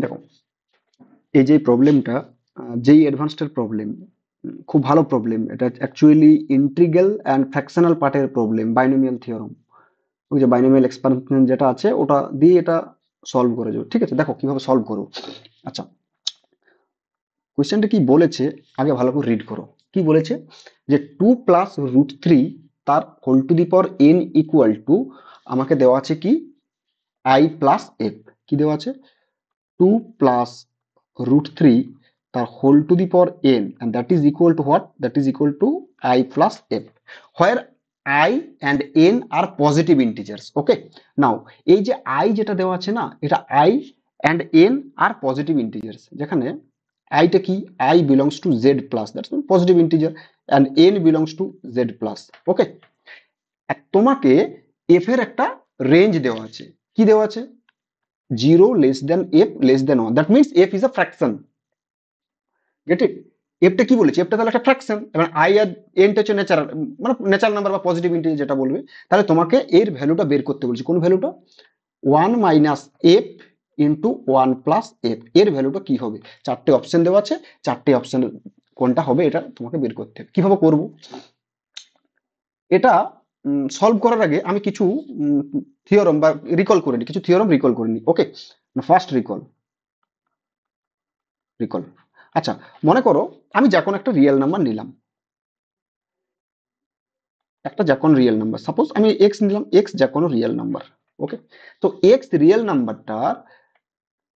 দেখো, এই যে প্রবলেমটা, যেই অ্যাডভান্সড প্রবলেম, খুব ভালো প্রবলেম এটা। অ্যাকচুয়ালি ইন্টিগ্রাল অ্যান্ড ফ্র্যাকশনাল পার্টের প্রবলেম, বাইনোমিয়াল থিওরেম। ওই যে বাইনোমিয়াল এক্সপানশন যেটা আছে ওটা দিয়ে এটা সলভ করে যাবে। ঠিক আছে, দেখো কিভাবে সলভ করো। আচ্ছা, কোয়েশ্চেনটা কি বলেছে আগে ভালো করে রিড করো। কি বলেছে যে 2 + √3 তার whole two the power n equal to, আমাকে দেওয়া আছে কি i+f। কি দেওয়া আছে? 2 + √3 তার whole two the power n, and that is equal to what? That is equal to i+f, where I and n are positive integers. Okay, now এই যে i যেটা দেওয়া আছে না, এটা i and n are positive integers, যেখানে i টা কি, I belongs to z plus, that's a positive integer, and n belongs to z plus. Okay, তোমাকে f এর একটা রেঞ্জ দেওয়া আছে। কি দেওয়া আছে? 0 f <1, that means f is a fraction. Get it? এফটা কি বলেছি, এফটা তাহলে একটা ফ্র্যাকশন, এবার আই আর এনটা হচ্ছে ন্যাচারাল, মানে ন্যাচারাল নাম্বার বা পজিটিভ ইন্টিজার যেটা বলবে। তাহলে তোমাকে এর ভ্যালুটা বের করতে বলছি। কোন ভ্যালুটা? 1 - f ইন্টু 1 + f, এর ভ্যালুটা কি হবে? চারটে অপশন দেওয়া আছে, চারটে অপশন কোনটা হবে এটা তোমাকে বের করতে হবে। কিভাবে করব এটা? সলভ করার আগে আমি কিছু থিওরাম বা রিকল করে নিই, কিছু থিওরাম রিকল করে নিই। ওকে, ফার্স্ট রিকল। রিকল আচ্ছা, মনে করো আমি যে কোনো একটা রিয়েল নাম্বার নিলাম, একটা যে কোনো রিয়েল নাম্বার, সাপোজ আমি এক্স নিলাম, এক্স যে কোনো রিয়েল নাম্বার। ওকে, তো এক্স রিয়েল নাম্বারটার,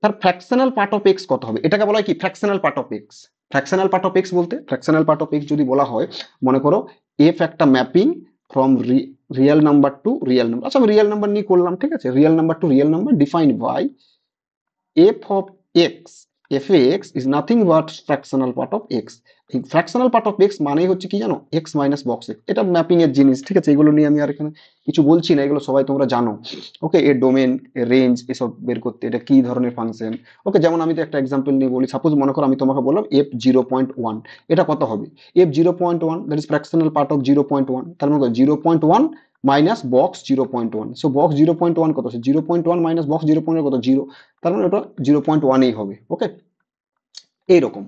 তার ফ্র্যাকশনাল পার্ট অফ এক্স কত হবে? এটাকে বলা হয় কি fractional part of x. Fractional part of x বলতে, ফ্র্যাকশনাল পার্ট অফ এক্স যদি বলা হয়, মনে করো এফ একটা mapping from real number to real number. আচ্ছা, আমি রিয়েল নাম্বার নিয়ে করলাম, ঠিক আছে, real number to real number defined by f of x, f(x) is nothing but fractional part of x। এই ফ্র্যাকশনাল পার্ট অফ এক্স মানেই হচ্ছে কি জানো? X minus box x. এটা ম্যাপিং এর জিনিস, ঠিক আছে, এগুলো নিয়ে আমি আর এখানে কিছু বলছি না, এগুলো সবাই তোমরা জানো। ওকে, এর ডোমেন, এর রেঞ্জ, এসব বের করতে এটা কি ধরনের ফাংশন। ওকে, যেমন আমি তো একটা এক্সাম্পল নিয়ে বলি, সাপোজ মনে করো আমি তোমাকে বললাম f 0.1, এটা কত হবে? f 0.1, that is fractional part of 0.1, তার মানে 0.1 মাইনাস বক্স 0.1। সো বক্স 0.1 কত? 0.1 মাইনাস বক্স 0.1 কত? 0। তার মানে ওটা 0.1ই হবে। ওকে, এইরকম।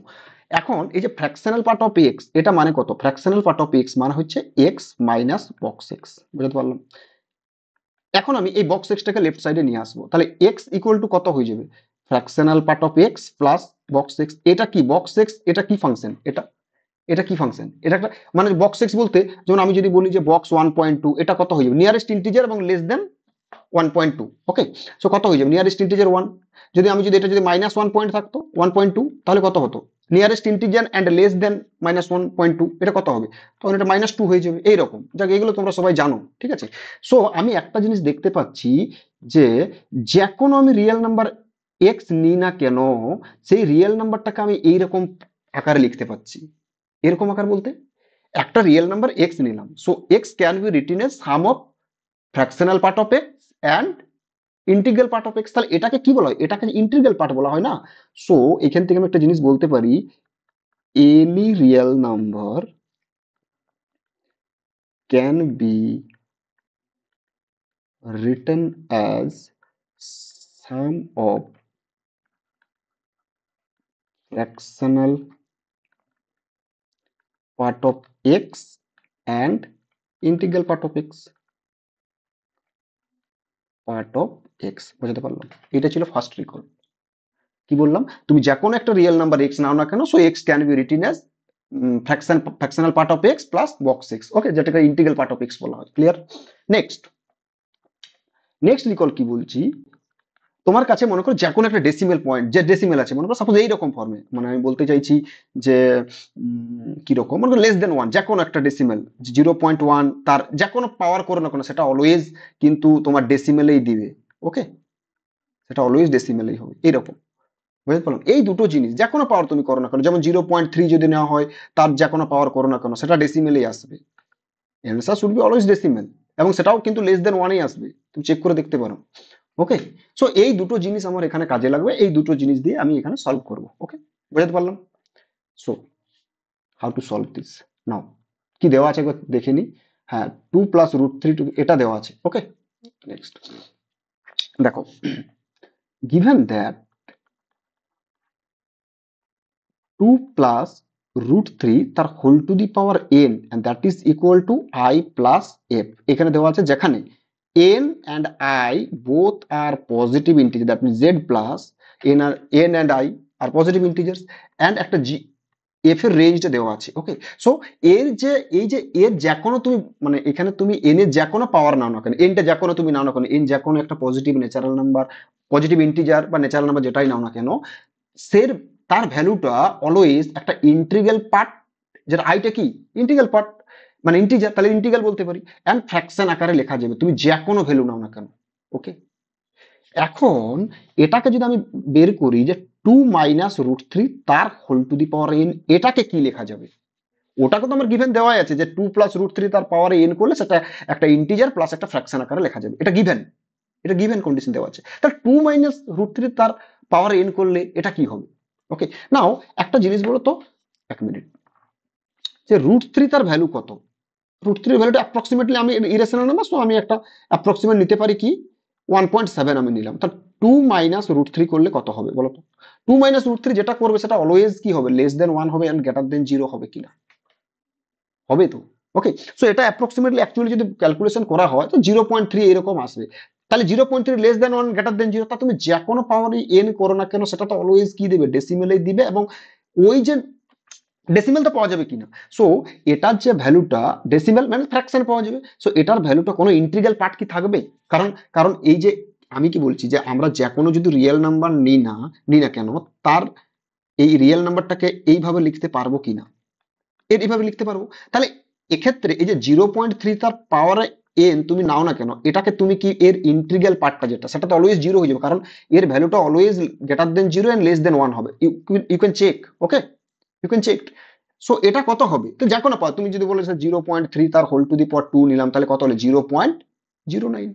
এখন এই যে ফ্র্যাকশনাল পার্ট অফ এক্স, এটা মানে কত? ফ্র্যাকশনাল পার্ট অফ এক্স মানে হচ্ছে এক্স মাইনাস বক্স এক্স। বুঝতে পারলাম? এখন আমি এই বক্স এক্সটাকে লেফট সাইডে নিয়ে আসবো, তাহলে এক্স ইকুয়াল টু কত হয়ে যাবে? Fractional part of x plus box x. এটা কি বক্স এক্স? এটা কি ফাংশন? এটা এটা কি ফাংশন? এটা একটা, মানে বক্স এক্স বলতে, যেমন আমি যদি বলি যে বক্স 1.2, এটা কত হয়ে যাবে? নিয়ারেস্ট ইন্টিজার এবং লেস দেন 1.2। ওকে, সো কত হয়ে যাবে? Nearest integer 1। যদি আমি যদি এটা যদি -1 পয়েন্ট থাকতো 1.2, তাহলে কত হতো? Nearest integer and less than -1.2, এটা কত হবে? তখন এটা -2 হয়ে যাবে। এইরকম, যাক এগুলো তোমরা সবাই জানো, ঠিক আছে। সো আমি একটা জিনিস দেখতে পাচ্ছি যে, যে কোনো আমি রিয়েল নাম্বার এক্স নিই না কেন, সেই রিয়েল নাম্বারটাকে আমি এইরকম আকারে লিখতে পাচ্ছি। এরকম আকার বলতে, একটা রিয়েল নাম্বার এক্স নিলাম, so x can be written as sum of fractional part of x and integral part of x. তাহলে এটাকে কি বলা হয়? এটাকে ইন্টিগ্রাল পার্ট বলা হয় না? সো এখান থেকে আমি একটা জিনিস বলতে পারি, any real number can be written as some of fractional part of x and integral part of x. Part of x, বুঝতে পারলাম? এটা ছিল ফার্স্ট রিকল। কি বললাম? তুমি যে কোনো একটা রিয়েল নাম্বার এক্স নাও না কেন, so x can be written as fractional part of x plus box x. Okay, যেটাকে ইন্টিগ্রাল পার্ট অফ এক্স বলা হয়। ক্লিয়ার? নেক্সট, নেক্সট রিকল কি বলছি, তোমার কাছে মনে করো যে কোনো একটা ডেসিমেল পয়েন্ট, যে ডেসিমেল আছে, মনে করো সাপোজ এইরকম ফর্মে, মানে আমি বলতে চাইছি যে কিরকম, মনে করো লেস দেন 1, যে কোনো একটা ডেসিমেল 0.1, তার যে কোনো পাওয়ার করো না কেন, সেটা অলওয়েজ কিন্তু তোমার ডেসিমেলেই দিবে। ওকে, সেটা অলওয়েজ ডেসিমেলেই হবে। এইরকম, বুঝতে পারলাম? এই দুটো জিনিস যে কোনো পাওয়ার তুমি করো না কেন, যেমন 0.3 যদি নেওয়া হয়, তার যে কোনো পাওয়ার করো না কেন, সেটা ডেসিমেলেই আসবে। Answer should be always decimal, এবং সেটাও কিন্তু লেস দেন 1ই আসবে। তুমি চেক করে দেখতে পারো। ওকে, সো এই দুটো জিনিস আমার এখানে কাজে লাগবে, এই দুটো জিনিস দিয়ে আমি এখানে সলভ করব। ওকে, বুঝতে পারলাম? So how to solve this now. কি দেওয়া আছে একবার দেখে নি। হ্যাঁ, 2 + √3 এটা দেওয়া আছে। ওকে, নেক্সট দেখো, given that 2 প্লাস √3 তার whole two the power n and that is equal to I plus f। এখানে দেওয়া আছে যেখানে n and I both are positive integer, that means z plus n and I are positive integers and একটা f এর রেঞ্জটা দেওয়া আছে। ওকে, so এর যে এই যে এর যে কোনো তুমি মানে এখানে তুমি n এর যে কোনো পাওয়ার নাও না কেন, n টা যে কোনো তুমি নাও না কেন, n যে কোনো একটা positive natural number, positive integer বা ন্যাচারাল নাম্বার যেটাই নাও না কেন, সের তার ভ্যালুটা অলওয়েজ একটা ইন্টিগ্রাল পার্ট, যেটা আইটা কি ইন্টিগ্রাল পার্ট মানে ইন্টিজার, তাহলে ইন্টিগ্রাল বলতে পারি, এন্ড ফ্র্যাকশন আকারে লেখা যাবে তুমি যে কোনো ভ্যালু নাও না কেন। ওকে, এখন এটাকে যদি আমি বের করি যে 2 মাইনাস √3 তার whole two the power n, এটাকে কি লেখা যাবে? ওটাকে তো আমার গিভেন দেওয়াই আছে যে 2 প্লাস √3 তার পাওয়ারে n করলে সেটা একটা ইন্টিজার প্লাস একটা ফ্র্যাকশন আকারে লেখা যাবে, এটা গিভেন, এটা গিভেন কন্ডিশন দেওয়া আছে। তাহলে 2 মাইনাস √3 তার পাওয়ারে n করলে এটা কি হবে? ওকে, নাও একটা জিনিস বলো তো, এক মিনিট, যে √3 তার ভ্যালু কত? √3 এর ভ্যালুটা অ্যাপ্রক্সিমেটলি আমি ইরেশনাল নাম্বার, সো আমি একটা অ্যাপ্রক্সিমেট নিতে পারি কি 1.7 আমি নিলাম। তাহলে 2 মাইনাস √3 করলে কত হবে বলো তো? 2 মাইনাস √3 যেটা করবে সেটা অলওয়েজ কি হবে, লেস দেন 1 হবে এন্ড গ্রেটার দেন 0 হবে কিনা? হবে তো। ওকে, সো এটা অ্যাপ্রক্সিমেটলি অ্যাকচুয়ালি যদি ক্যালকুলেশন করা হয় তো 0.3 এরকম আসবে। তাহলে 0.3 লেস দেন 1 গ্রেটার দেন 0, তা তুমি যে কোনো পাওয়ারই n করো না কেন সেটা তো অলওয়েজ কি দেবে, ডেসিমেলেই দিবে, এবং ওই যে ডেসিমেল তো পাওয়া যাবে কিনা, সো এটার যে ভ্যালুটা ডেসিমেল মানে ফ্র্যাকশন পাওয়া যাবে, সো এটার ভ্যালুটা কোনো ইন্টিগ্রাল পার্ট কি থাকবে? কারণ কারণ এই যে আমি কি বলছি যে আমরা যে কোনো যদি রিয়েল নাম্বার নিই না কেন, তার এই রিয়েল নাম্বারটাকে এইভাবে লিখতে পারবো কিনা, এইভাবে লিখতে পারবো। তাহলে এক্ষেত্রে এই যে 0.3 তার পাওয়ারে n তুমি নাও না কেন, এটাকে তুমি কি এর ইন্টিগ্রাল পার্টটা যেটা সেটা তো অলওয়েজ 0 হয়ে যাবে, কারণ এর ভ্যালুটা always greater than 0 and less than 1 হবে। You can check. Okay, you can check. So এটা কত হবে? তো যে কোনো পাওয়ার তুমি যদি বলে 0.3 তার হোল টু দি পাওয়ার 2 নিলাম, তাহলে কত হলো 0.09।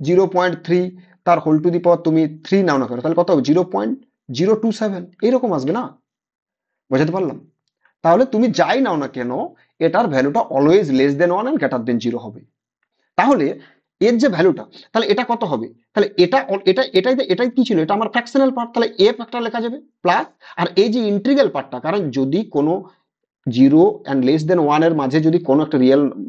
0.3 তার হোল টু দি পাওয়ার তুমি 3 নাও না কেন, তাহলে কত হবে 0.027, এইরকম আসবে না? বোঝাতে পারলাম? তাহলে তুমি যাই নাও না কেন এটার ভ্যালুটা always less than 1 and greater than 0 হবে। তাহলে এর যে ভ্যালুটা, তাহলে এটা কত হবে? তাহলে এটাই কি ছিল, এটা আমার ফ্র্যাকশনাল পার্ট, তাহলে এফ একটা লেখা যাবে প্লাস, আর এই যে ইন্টিগ্রাল পার্টটা, কারণ যদি কোনো 0 অ্যান্ড লেস দেন 1 এর মাঝে যদি কোনো একটা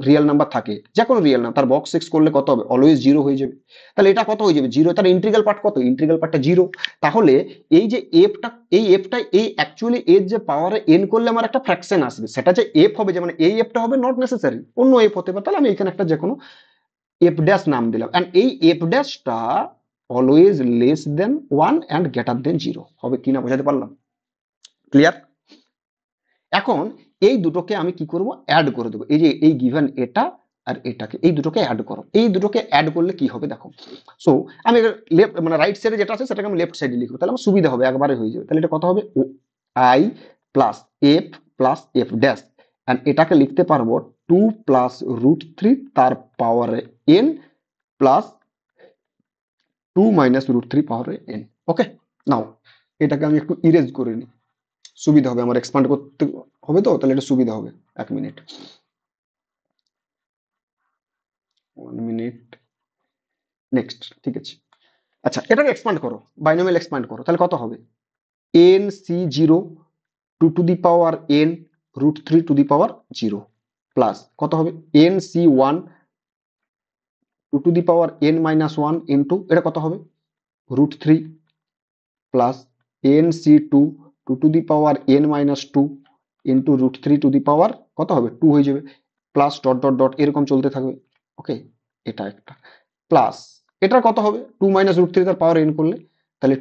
রিয়েল নাম্বার থাকে, যে কোনো রিয়েল নাম্বার, তার বক্স এক্স করলে কত হবে, অলওয়েজ 0 হয়ে যাবে। তাহলে এটা কত হয়ে যাবে 0, তার ইন্টিগ্রাল পার্ট কত, ইন্টিগ্রাল পার্টটা 0। তাহলে এই যে এফটা এই অ্যাকচুয়ালি এর যে পাওয়ারে n করলে আমার একটা ফ্র্যাকশন আসবে, সেটা যে এফ হবে, যে মানে এই এফটা হবে নট নেসেসারি অন্য এফ হতে পারে, তাহলে আমি এখানে একটা যে কোনো এফ ড্যাশ নাম দিলাম, এন্ড এই এফ ড্যাশটা always less than 1 and greater than 0 হবে কিনা, বোঝাতে পারলাম? ক্লিয়ার? এখন এই দুটোকে আমি কি করব, অ্যাড করে দেবো, এই যে এই গিভেন এটা আর এটাকে, এই দুটোকে অ্যাড করো, এই দুটোকে অ্যাড করলে কি হবে দেখো। সো আমি লেফট মানে রাইট সাইডে যেটা আছে সেটাকে আমি লেফট সাইডে লিখবো, তাহলে আমার সুবিধা হবে, একবারে হয়ে যাবে। তাহলে এটা কত হবে, I plus f dash, and এটাকে লিখতে পারবো 2 প্লাস √3 তার পাওয়ারে n প্লাস 2 মাইনাস √3 পাওয়ারে n। ওকে, নাও এটাকে আমি একটু ইরেজ করে নিই, সুবিধা হবে আমার, এক্সপান্ড করতে হবে তো, তাহলে এটা সুবিধা হবে। 1 মিনিট, 1 মিনিট, নেক্সট, ঠিক আছে। আচ্ছা, এটাকে এক্সপান্ড করো, বাইনোমিয়াল এক্সপান্ড করো, তাহলে কত হবে, nc0 2 to the power n √3 to the power 0 plus কত হবে nc1 2 to the power n minus 1 into এটা কত হবে √3 plus nc2 2 to the power n minus 2 into √3 to the power কত হবে 2 হয়ে যাবে, প্লাস ডট ডট ডট এরকম চলতে থাকবে। ওকে, এটা একটা প্লাস, এটা কত হবে 2 মাইনাস √3 তার পাওয়ার n করলে, তাহলে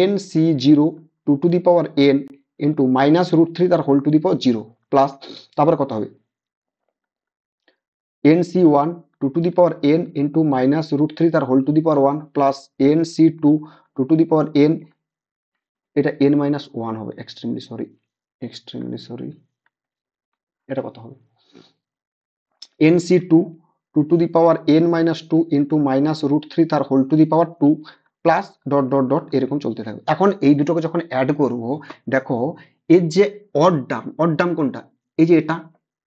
nc0 2 to the power n into minus √3 তার whole two the power 0 plus, তারপরে কত হবে nc1 2 to the power n into minus √3 তার whole two the power 1 plus nc2 2 to the power n, এটা n minus 1 হবে, extremely sorry, এটা কত হবে nc2 2 to the power n minus 2 into minus √3 তার whole two the power 2 plus dot dot dot এরকম চলতে থাকবে। এখন এই দুটোকে যখন অ্যাড করব, দেখো এর যে অড টার্ম কোনটা, এই যে এটা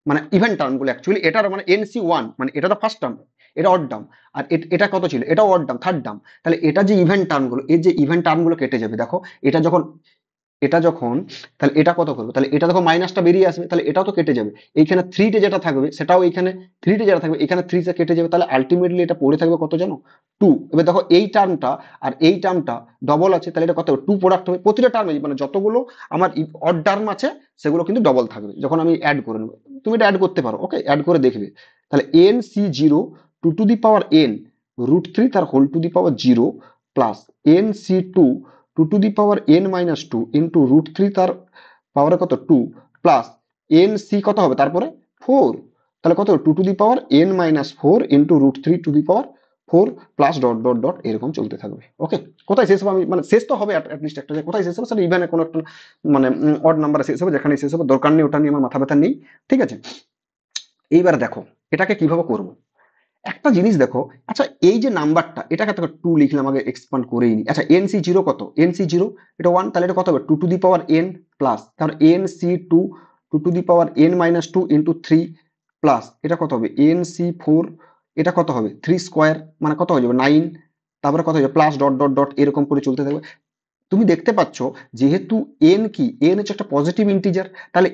মানে ইভেন টার্ম গুলো অ্যাকচুয়ালি, এটার মানে nc1 মানে এটা তো ফার্স্ট টার্ম, এটা অড টার্ম, আর এটা কত ছিল, এটা অড টার্ম থার্ড টার্ম, তাহলে এটা যে ইভেন টার্ম গুলো, এর যে ইভেন টার্ম গুলো কেটে যাবে, দেখো এটা যখন এটা যখন, তাহলে এটা কত করবে, তাহলে এটা যখন মাইনাসটা বেরিয়ে আসবে তাহলে এটাও তো কেটে যাবে, এইখানে থ্রিতে যেটা থাকবে সেটাও এইখানে থ্রিতে যেটা থাকবে এখানে থ্রি কেটে যাবে, তাহলে আলটিমেটলি এটা পড়ে থাকবে কত জানো, টু। এবার দেখো এই টার্মটা আর এই টার্মটা ডবল আছে, তাহলে এটা কত হবে, টু প্রোডাক্ট হবে প্রতিটা টার্মে, মানে যতগুলো আমার অড টার্ম আছে সেগুলো কিন্তু ডবল থাকবে যখন আমি অ্যাড করে নেবো। তুমি এটা অ্যাড করতে পারো, ওকে, অ্যাড করে দেখবে। তাহলে n c zero two to the power n root three তার whole two the power zero plus n c two two to the power n minus two into root three তার পাওয়ারে কত two plus n C কত হবে তারপরে four, তাহলে কত two to the power n minus four into root three to the power four plus dot dot dot এরকম চলতে থাকবে। ওকে, কোথায় শেষ হবে আমি মানে শেষ তো হবে অ্যাটলিস্ট একটা, যে কোথায় শেষ হবে সেটা ইভেনে কোনো একটা মানে অড নাম্বারে শেষ হবে, যেখানে শেষ হবে দরকার নেই ওটা নিয়ে আমার মাথা ব্যথা নেই, ঠিক আছে। এইবার দেখো এটাকে কিভাবে করবো, একটা জিনিস দেখো, আচ্ছা এই যে নাম্বারটা এটাকে তো টু লিখলাম, আগে এক্সপান্ড করেই নি। আচ্ছা এন সি জিরো কত, এন সি জিরো এটা ওয়ান, তাহলে এটা কত হবে two to the power n plus তাহলে n c two two to the power n minus two into three plus এটা কত হবে এন সি ফোর, এটা কত হবে থ্রি স্কোয়ার মানে কত হয়ে যাবে নাইন, তারপরে কত হয়ে যাবে প্লাস ডট ডট ডট এরকম করে চলতে থাকবে। তুমি দেখতে পাচ্ছ যেহেতু এন কি, এন হচ্ছে একটা পজিটিভ ইন্টিজার, তাহলে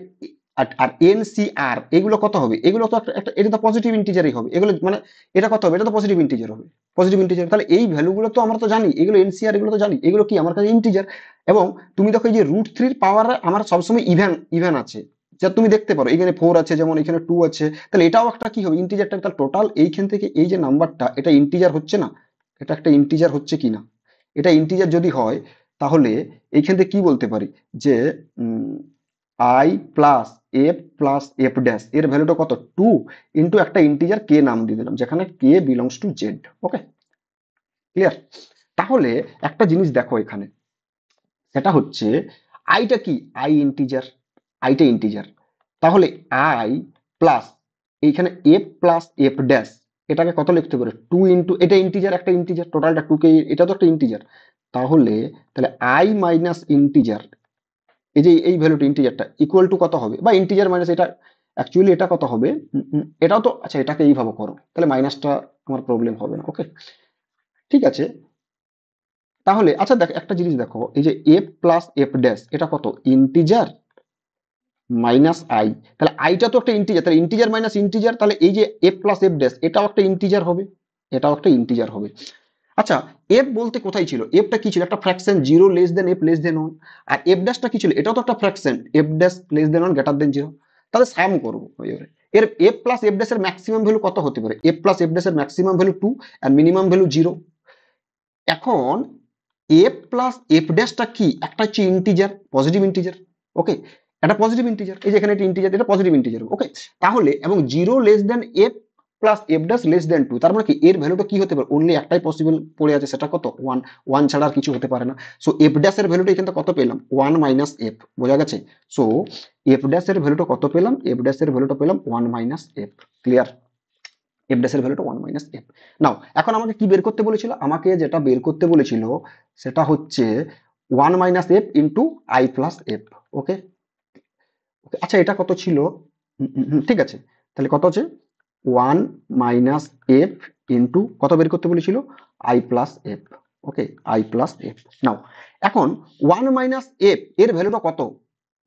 আর এন সি আর এগুলো কত হবে, এগুলো তো একটা এটা তো পজিটিভ ইন্টিজারই হবে, এগুলো মানে এটা কত হবে, এটা তো পজিটিভ ইন্টিজার হবে, পজিটিভ ইন্টিজার, তাহলে এই ভ্যালুগুলো তো আমরা তো জানি, এগুলো এনসিআর এগুলো তো জানি, এগুলো কি আমার কাছে ইন্টিজার। এবং তুমি দেখো এই যে রুট থ্রির পাওয়ার আমার সবসময় ইভেন ইভেন আছে, যা তুমি দেখতে পারো এখানে ফোর আছে যেমন এখানে টু আছে, তাহলে এটাও একটা কি হবে ইন্টিজারটা, তাহলে টোটাল এইখান থেকে এই যে নাম্বারটা এটা ইন্টিজার হচ্ছে না, এটা একটা ইন্টিজার হচ্ছে কিনা, এটা ইন্টিজার যদি হয় তাহলে এইখান থেকে কি বলতে পারি যে আই প্লাস এফ ড্যাশ এর ভ্যালুটা কত টু ইন্টু একটা ইন্টিজার কে নাম দিয়ে দিলাম যেখানে k belongs to Z. Okay, clear. তাহলে একটা জিনিস দেখো এখানে, সেটা হচ্ছে আইটা কি, আই ইন্টিজার, আইটা ইন্টিজার, তাহলে আই প্লাস এইখানে এফ প্লাস এফ ড্যাশ এটাকে কত লিখতে পারে টু ইন্টু, এটা ইন্টিজার একটা ইন্টিজার টোটালটা টু কে, এটা তো একটা ইন্টিজার, তাহলে তাহলে আই মাইনাস ইন্টিজার এই যে এই ভ্যালুটা ইন্টিজারটা ইকুয়াল টু কত হবে, বা ইন্টিজার মাইনাস এটা অ্যাকচুয়ালি এটা কত হবে, এটাও তো আচ্ছা এটাকে এইভাবে করো তাহলে মাইনাসটা আমার প্রবলেম হবে না। ওকে, ঠিক আছে। তাহলে আচ্ছা দেখো একটা জিনিস দেখো, এই যে এফ প্লাস এফ ড্যাশ এটা কত ইন্টিজার মাইনাস আই, তাহলে আইটা তো একটা ইন্টিজার, তাহলে ইন্টিজার মাইনাস ইন্টিজার, তাহলে এই যে এফ প্লাস এফ ড্যাশ এটাও একটা ইন্টিজার হবে, এটাও একটা ইন্টিজার হবে। আচ্ছা এফ বলতে কোথায় ছিল, এফটা কি ছিল একটা fraction, zero less than f less than one, আর এফ ড্যাশটা কি ছিল এটাও তো একটা fraction, f dash less than one greater than zero, তাহলে সাম করবো এবারে এর এফ প্লাস এফ ড্যাশ এর ম্যাক্সিমাম ভ্যালু কত হতে পারে, এফ প্লাস এফ ড্যাশ এর ম্যাক্সিমাম ভ্যালু টু আর মিনিমাম ভ্যালু জিরো। এখন এফ প্লাস এফ ড্যাশটা কি একটা হচ্ছে ইন্টিজার, পজিটিভ ইন্টিজার, ওকে, এটা পজিটিভ ইন্টিজার, এই যে এখানে একটা ইন্টিজার এটা পজিটিভ ইন্টিজার, ওকে। তাহলে এবং zero less than f plus f dash less than two, তার মানে কি এর ভ্যালুটা কি হতে পারে, অনলি একটাই পসিবল পড়ে আছে সেটা কত ওয়ান, ওয়ান ছাড়া আর কিছু হতে পারে না। সো এফ ড্যাশ এর ভ্যালুটা এখানে কত পেলাম ওয়ান মাইনাস এফ, বোঝা গেছে। সো এফ ড্যাশ এর ভ্যালুটা কত পেলাম, এফ ড্যাশ এর ভ্যালুটা পেলাম one minus F, clear. F dash এর ভ্যালুটা ওয়ান মাইনাস এফ। নাও এখন আমাকে কি বের করতে বলেছিল, আমাকে যেটা বের করতে বলেছিল সেটা হচ্ছে one minus f into i plus f. Okay, আচ্ছা এটা কত ছিল, ঠিক আছে, তাহলে কত আছে ওয়ান মাইনাস এফ ইন্টু কত বের করতে বলেছিল i plus f. Okay, i plus f. Now এখন ওয়ান মাইনাস এফ এর ভ্যালুটা কত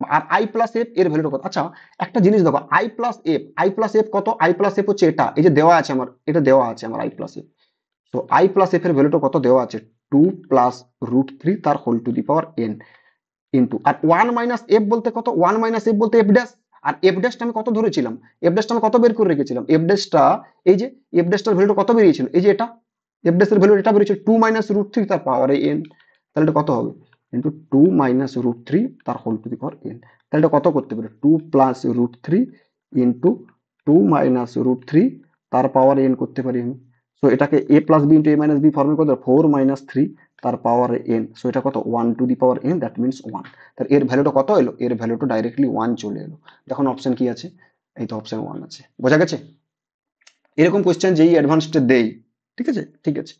আর আই প্লাস এফ এর ভ্যালুটা কত, আচ্ছা একটা জিনিস দেখো I plus F, I plus F কত, আই প্লাস এফ হচ্ছে এটা, এই যে দেওয়া আছে আমার, এটা দেওয়া আছে আমার আই প্লাস এফ, তো আই প্লাস এফ এর ভ্যালুটা কত দেওয়া আছে টু প্লাস রুট থ্রি তার whole two the power n into, আর ওয়ান মাইনাস এফ বলতে কত, ওয়ান মাইনাস এফ বলতে এফ ড্যাশ, আর এফ ড্যাশটা আমি কত ধরেছিলাম, এফ ড্যাশটা আমি কত বের করে রেখেছিলাম, এফ ড্যাশটা এই যে এফ ড্যাশটার ভ্যালুটা কত বেরিয়েছিল, এই যে এটা এফ ড্যাশের ভ্যালু এটা বেরিয়েছিল টু মাইনাস রুট থ্রি তার পাওয়ার এন, তাহলে এটা কত হবে into two minus root three তার whole two the power n, তাহলে এটা কত করতে পারে two plus root three into two minus root three তার পাওয়ার এন করতে পারি আমি। সো এটাকে a plus b into a minus b ফর্মে কত ফোর মাইনাস থ্রি তার পাওয়ার এন, সো এটা কত one two the power N, that means one. তাহলে এর ভ্যালুটা কত এলো, এর ভ্যালুটা ডাইরেক্টলি ওয়ান চলে এলো। দেখুন অপশন কি আছে, এই তো অপশন ওয়ান আছে, বোঝা গেছে। এরকম কোয়েশ্চেন যেই অ্যাডভান্সড দেই, ঠিক আছে ঠিক আছে।